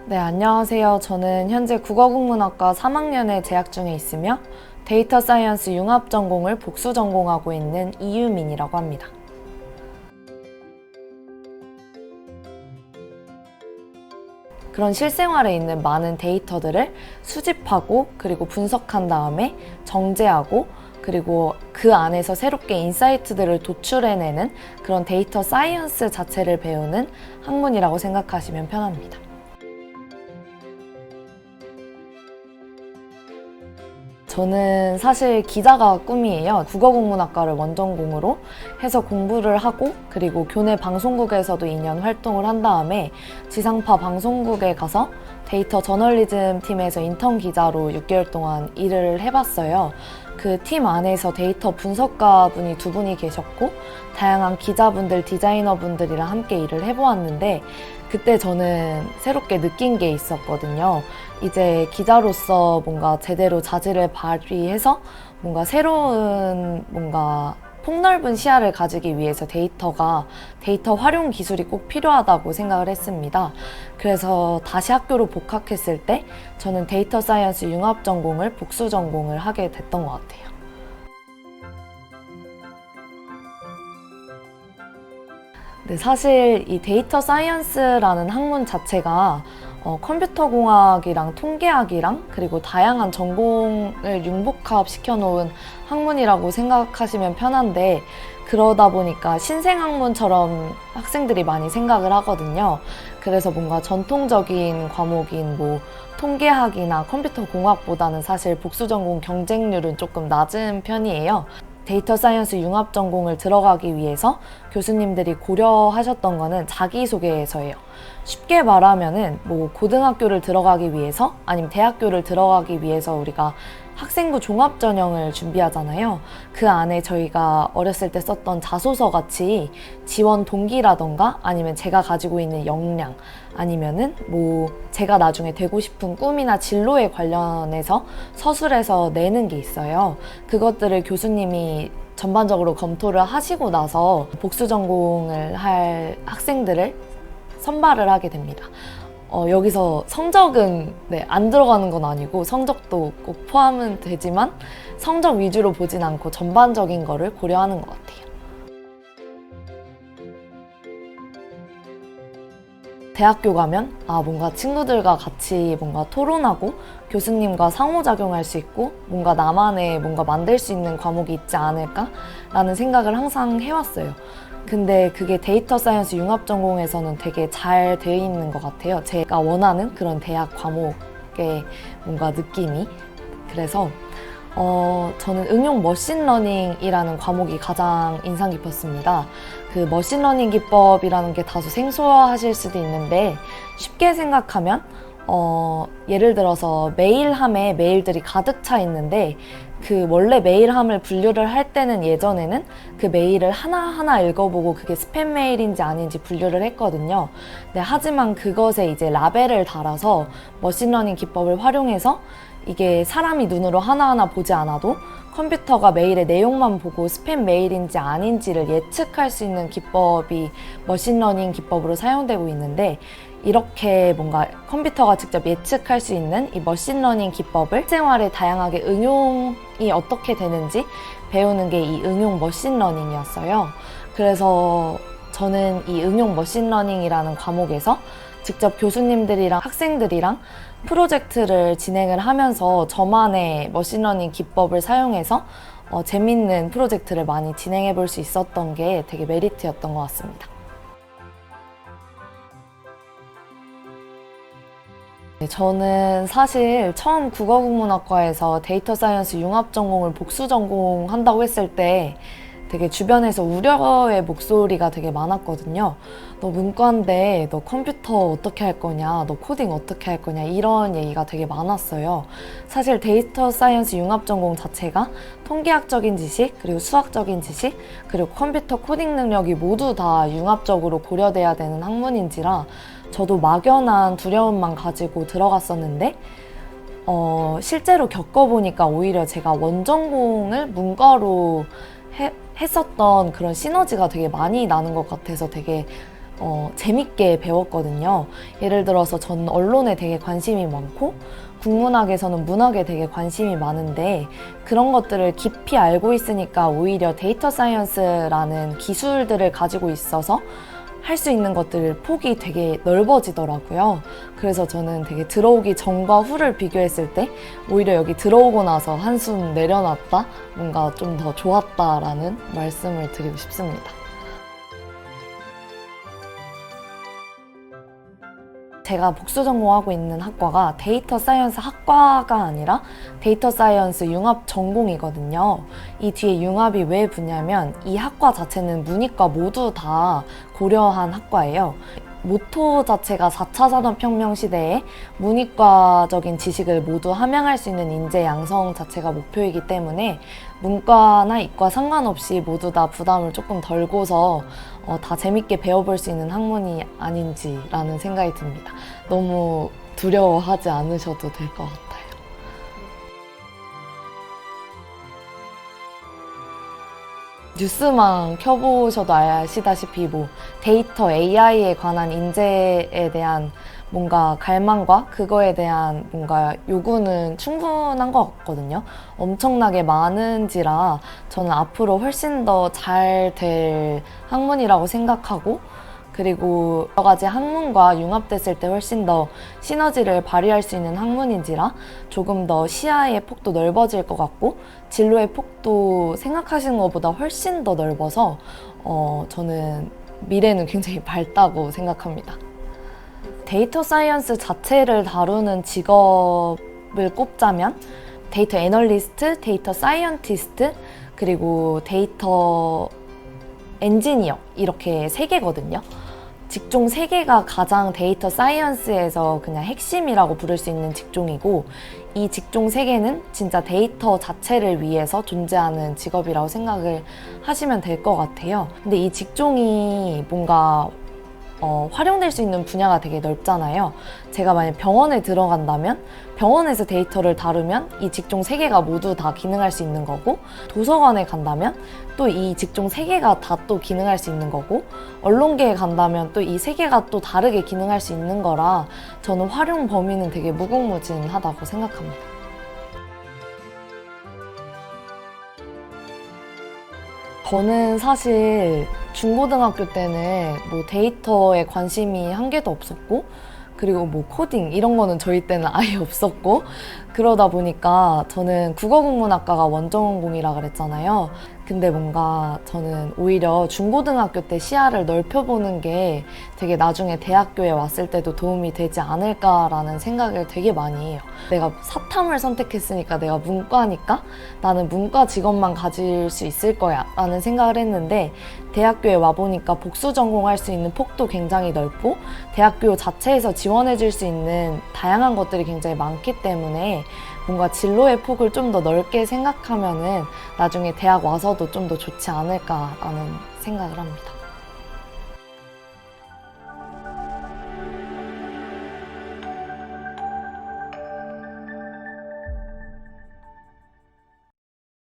네, 안녕하세요. 저는 현재 국어국문학과 3학년에 재학 중에 있으며 데이터 사이언스 융합 전공을 복수 전공하고 있는 이유민이라고 합니다. 그런 실생활에 있는 많은 데이터들을 수집하고 그리고 분석한 다음에 정제하고 그리고 그 안에서 새롭게 인사이트들을 도출해내는 그런 데이터 사이언스 자체를 배우는 학문이라고 생각하시면 편합니다. 저는 사실 기자가 꿈이에요. 국어국문학과를 원전공으로 해서 공부를 하고 그리고 교내 방송국에서도 2년 활동을 한 다음에 지상파 방송국에 가서 데이터 저널리즘 팀에서 인턴 기자로 6개월 동안 일을 해봤어요. 그 팀 안에서 데이터 분석가 분이 2분이 계셨고 다양한 기자분들, 디자이너분들이랑 함께 일을 해보았는데 그때 저는 새롭게 느낀 게 있었거든요. 이제 기자로서 뭔가 제대로 자질을 발휘해서 뭔가 새로운 폭넓은 시야를 가지기 위해서 데이터 활용 기술이 꼭 필요하다고 생각을 했습니다. 그래서 다시 학교로 복학했을 때 저는 데이터 사이언스 융합 전공을 복수 전공을 하게 됐던 것 같아요. 네, 사실 이 데이터 사이언스라는 학문 자체가 컴퓨터 공학이랑 통계학이랑 그리고 다양한 전공을 융복합시켜 놓은 학문이라고 생각하시면 편한데 그러다 보니까 신생학문처럼 학생들이 많이 생각을 하거든요. 그래서 뭔가 전통적인 과목인 통계학이나 컴퓨터 공학보다는 사실 복수 전공 경쟁률은 조금 낮은 편이에요. 데이터 사이언스 융합 전공을 들어가기 위해서 교수님들이 고려하셨던 거는 자기소개서예요. 쉽게 말하면은 고등학교를 들어가기 위해서 아니면 대학교를 들어가기 위해서 우리가 학생부 종합전형을 준비하잖아요. 그 안에 저희가 어렸을 때 썼던 자소서 같이 지원 동기라던가 아니면 제가 가지고 있는 역량 아니면은 제가 나중에 되고 싶은 꿈이나 진로에 관련해서 서술해서 내는 게 있어요. 그것들을 교수님이 전반적으로 검토를 하시고 나서 복수 전공을 할 학생들을 선발을 하게 됩니다. 여기서 성적은 안 들어가는 건 아니고 성적도 꼭 포함은 되지만 성적 위주로 보진 않고 전반적인 거를 고려하는 것 같아요. 대학교 가면 뭔가 친구들과 같이 뭔가 토론하고 교수님과 상호작용할 수 있고 뭔가 나만의 뭔가 만들 수 있는 과목이 있지 않을까라는 생각을 항상 해왔어요. 근데 그게 데이터 사이언스 융합 전공에서는 되게 잘 되어 있는 것 같아요. 제가 원하는 그런 대학 과목의 뭔가 느낌이. 그래서 저는 응용 머신러닝이라는 과목이 가장 인상 깊었습니다. 그 머신러닝 기법이라는 게 다소 생소하실 수도 있는데 쉽게 생각하면 예를 들어서 메일함에 메일들이 가득 차 있는데 그 원래 메일함을 분류를 할 때는 예전에는 그 메일을 하나하나 읽어보고 그게 스팸 메일인지 아닌지 분류를 했거든요. 네, 하지만 그것에 이제 라벨을 달아서 머신러닝 기법을 활용해서 이게 사람이 눈으로 하나하나 보지 않아도 컴퓨터가 메일의 내용만 보고 스팸 메일인지 아닌지를 예측할 수 있는 기법이 머신러닝 기법으로 사용되고 있는데 이렇게 뭔가 컴퓨터가 직접 예측할 수 있는 이 머신러닝 기법을 실생활에 다양하게 응용이 어떻게 되는지 배우는 게 이 응용 머신러닝이었어요. 그래서 저는 이 응용 머신러닝이라는 과목에서 직접 교수님들이랑 학생들이랑 프로젝트를 진행을 하면서 저만의 머신러닝 기법을 사용해서 재밌는 프로젝트를 많이 진행해 볼 수 있었던 게 되게 메리트였던 것 같습니다. 저는 사실 처음 국어국문학과에서 데이터 사이언스 융합 전공을 복수 전공한다고 했을 때 되게 주변에서 우려의 목소리가 되게 많았거든요. 너 문과인데 너 컴퓨터 어떻게 할 거냐, 너 코딩 어떻게 할 거냐 이런 얘기가 되게 많았어요. 사실 데이터 사이언스 융합 전공 자체가 통계학적인 지식, 그리고 수학적인 지식, 그리고 컴퓨터 코딩 능력이 모두 다 융합적으로 고려돼야 되는 학문인지라 저도 막연한 두려움만 가지고 들어갔었는데 실제로 겪어보니까 오히려 제가 원전공을 문과로 했었던 그런 시너지가 되게 많이 나는 것 같아서 되게 재밌게 배웠거든요. 예를 들어서 저는 언론에 되게 관심이 많고 국문학에서는 문학에 되게 관심이 많은데 그런 것들을 깊이 알고 있으니까 오히려 데이터 사이언스라는 기술들을 가지고 있어서 할 수 있는 것들 폭이 되게 넓어지더라고요. 그래서 저는 되게 들어오기 전과 후를 비교했을 때 오히려 여기 들어오고 나서 한숨 내려놨다, 뭔가 좀 더 좋았다라는 말씀을 드리고 싶습니다. 제가 복수 전공하고 있는 학과가 데이터 사이언스 학과가 아니라 데이터 사이언스 융합 전공이거든요. 이 뒤에 융합이 왜 붙냐면 이 학과 자체는 문이과 모두 다 고려한 학과예요. 모토 자체가 4차 산업혁명 시대에 문이과적인 지식을 모두 함양할 수 있는 인재 양성 자체가 목표이기 때문에 문과나 이과 상관없이 모두 다 부담을 조금 덜고서 다 재밌게 배워볼 수 있는 학문이 아닌지라는 생각이 듭니다. 너무 두려워하지 않으셔도 될 것 같아요. 뉴스만 켜보셔도 아시다시피 데이터 AI에 관한 인재에 대한 뭔가 갈망과 그거에 대한 뭔가 요구는 충분한 것 같거든요. 엄청나게 많은지라 저는 앞으로 훨씬 더 잘 될 학문이라고 생각하고, 그리고 여러 가지 학문과 융합됐을 때 훨씬 더 시너지를 발휘할 수 있는 학문인지라 조금 더 시야의 폭도 넓어질 것 같고 진로의 폭도 생각하시는 것보다 훨씬 더 넓어서 저는 미래는 굉장히 밝다고 생각합니다. 데이터 사이언스 자체를 다루는 직업을 꼽자면 데이터 애널리스트, 데이터 사이언티스트, 그리고 데이터 엔지니어, 이렇게 3개거든요. 직종 3개가 가장 데이터 사이언스에서 그냥 핵심이라고 부를 수 있는 직종이고, 이 직종 3개는 진짜 데이터 자체를 위해서 존재하는 직업이라고 생각을 하시면 될 것 같아요. 근데 이 직종이 뭔가 활용될 수 있는 분야가 되게 넓잖아요. 제가 만약 병원에 들어간다면 병원에서 데이터를 다루면 이 직종 3개가 모두 다 기능할 수 있는 거고, 도서관에 간다면 또 이 직종 3개가 다 또 기능할 수 있는 거고, 언론계에 간다면 또 이 3개가 또 다르게 기능할 수 있는 거라 저는 활용 범위는 되게 무궁무진하다고 생각합니다. 저는 사실 중고등학교 때는 데이터에 관심이 한 개도 없었고, 그리고 코딩 이런 거는 저희 때는 아예 없었고, 그러다 보니까 저는 국어국문학과가 원전공이라 그랬잖아요. 근데 뭔가 저는 오히려 중고등학교 때 시야를 넓혀보는 게 되게 나중에 대학교에 왔을 때도 도움이 되지 않을까라는 생각을 되게 많이 해요. 내가 사탐을 선택했으니까 내가 문과니까 나는 문과 직업만 가질 수 있을 거야 라는 생각을 했는데, 대학교에 와보니까 복수 전공할 수 있는 폭도 굉장히 넓고 대학교 자체에서 지원해 줄 수 있는 다양한 것들이 굉장히 많기 때문에 뭔가 진로의 폭을 좀 더 넓게 생각하면은 나중에 대학 와서도 좀 더 좋지 않을까라는 생각을 합니다.